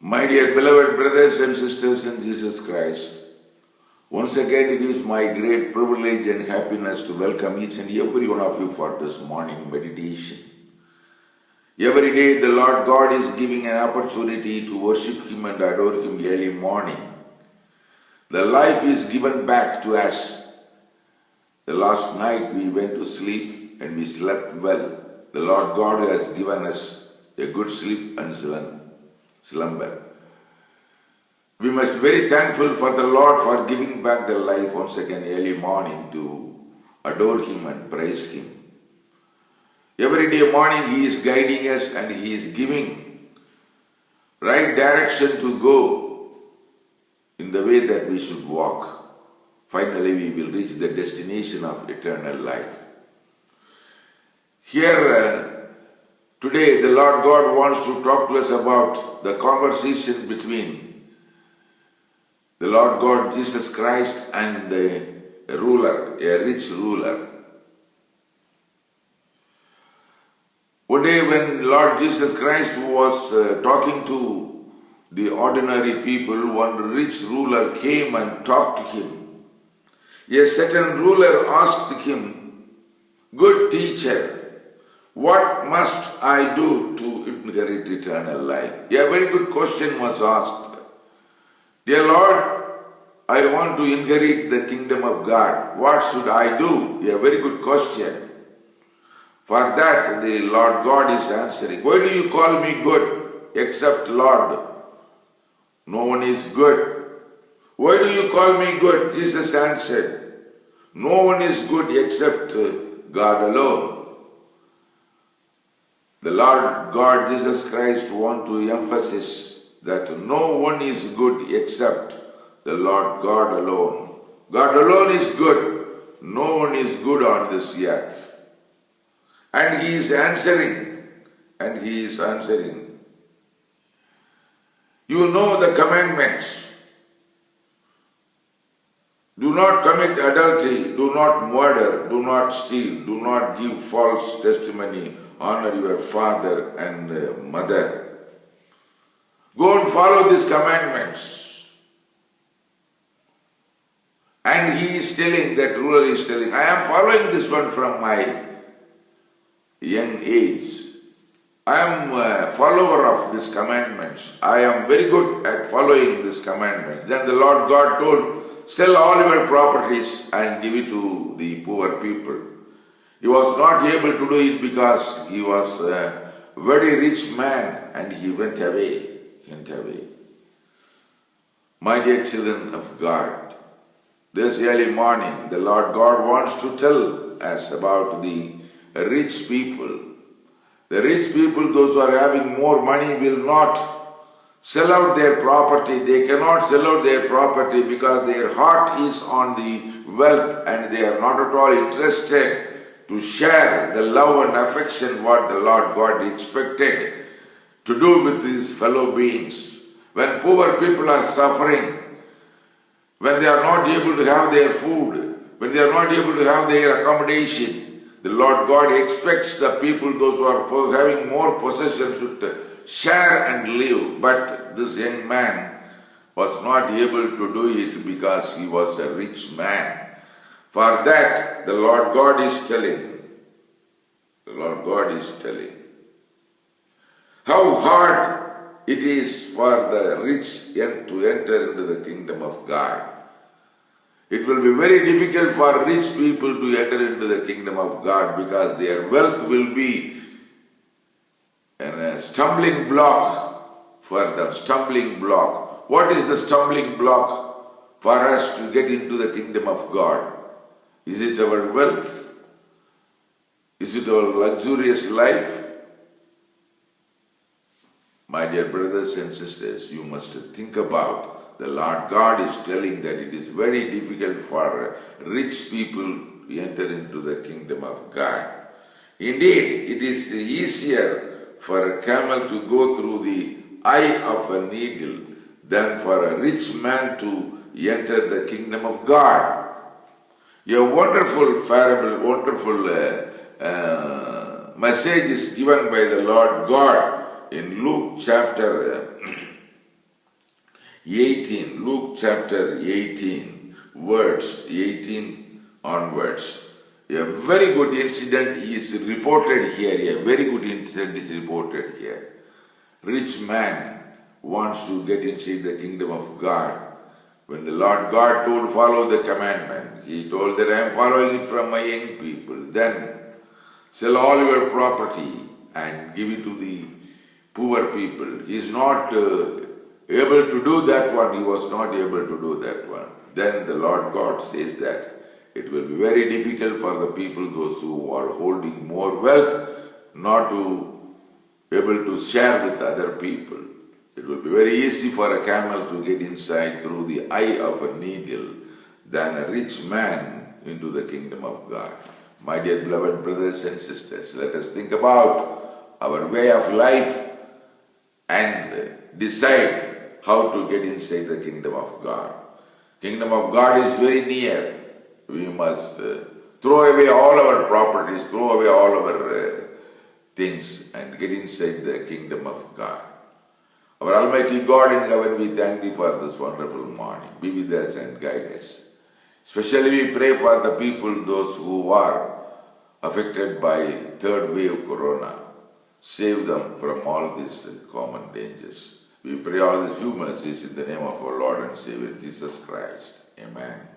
My dear beloved brothers and sisters in Jesus Christ, once again it is my great privilege and happiness to welcome each and every one of you for this morning meditation. Every day the Lord God is giving an opportunity to worship Him and adore Him early morning. The life is given back to us. The last night we went to sleep and we slept well. The Lord God has given us a good sleep and slumber. We must be very thankful for the Lord for giving back the life once again early morning to adore Him and praise Him. Every day morning He is guiding us and He is giving right direction to go in the way that we should walk. Finally we will reach the destination of eternal life. Here today the Lord God wants to talk to us about the conversation between the Lord God Jesus Christ and the ruler, a rich ruler. One day when Lord Jesus Christ was talking to the ordinary people, one rich ruler came and talked to Him. A certain ruler asked Him, "Good teacher, what must I do to inherit eternal life?" A very good question was asked. "Dear Lord, I want to inherit the kingdom of God. What should I do?" A very good question. For that the Lord God is answering, "Why do you call me good except Lord? No one is good." "Why do you call me good?" Jesus answered, "No one is good except God alone." The Lord God Jesus Christ wants to emphasize that no one is good except the Lord God alone. God alone is good. No one is good on this earth. And He is answering. You know the commandments. Do not commit adultery. Do not murder. Do not steal. Do not give false testimony. Honor your father and mother. Go and follow these commandments. And he is telling, that ruler is telling, I am following this one from my young age. I am a follower of these commandments. I am very good at following these commandments. Then the Lord God told, sell all your properties and give it to the poor people. He was not able to do it because he was a very rich man and he went away. My dear children of God, this early morning the Lord God wants to tell us about the rich people. The rich people, those who are having more money, will not sell out their property. They cannot sell out their property because their heart is on the wealth and they are not at all interested to share the love and affection what the Lord God expected to do with His fellow beings. When poor people are suffering, when they are not able to have their food, when they are not able to have their accommodation, the Lord God expects the people, those who are having more possessions, to share and live. But this young man was not able to do it because he was a rich man. For that, the Lord God is telling, how hard it is for the rich to enter into the kingdom of God. It will be very difficult for rich people to enter into the kingdom of God because their wealth will be a stumbling block for them. Stumbling block. What is the stumbling block for us to get into the kingdom of God? Is it our wealth? Is it our luxurious life? My dear brothers and sisters, you must think about the Lord God is telling that it is very difficult for rich people to enter into the kingdom of God. Indeed, it is easier for a camel to go through the eye of a needle than for a rich man to enter the kingdom of God. A wonderful parable, wonderful message is given by the Lord God in Luke chapter 18, Luke chapter 18, words 18 onwards. A very good incident is reported here. A very good incident is reported here. Rich man wants to get inside the kingdom of God. When the Lord God told, follow the commandment, he told that I am following it from my young people. Then sell all your property and give it to the poor people. He is not able to do that one. He was not able to do that one. Then the Lord God says that it will be very difficult for the people, those who are holding more wealth, not to able to share with other people. It will be very easy for a camel to get inside through the eye of a needle than a rich man into the kingdom of God. My dear beloved brothers and sisters, let us think about our way of life and decide how to get inside the kingdom of God. Kingdom of God is very near. We must throw away all our properties, throw away all our things and get inside the kingdom of God. Our Almighty God in heaven, we thank Thee for this wonderful morning. Be with us and guide us. Especially we pray for the people, those who are affected by third wave corona. Save them from all these common dangers. We pray all these few mercies in the name of our Lord and Savior Jesus Christ. Amen.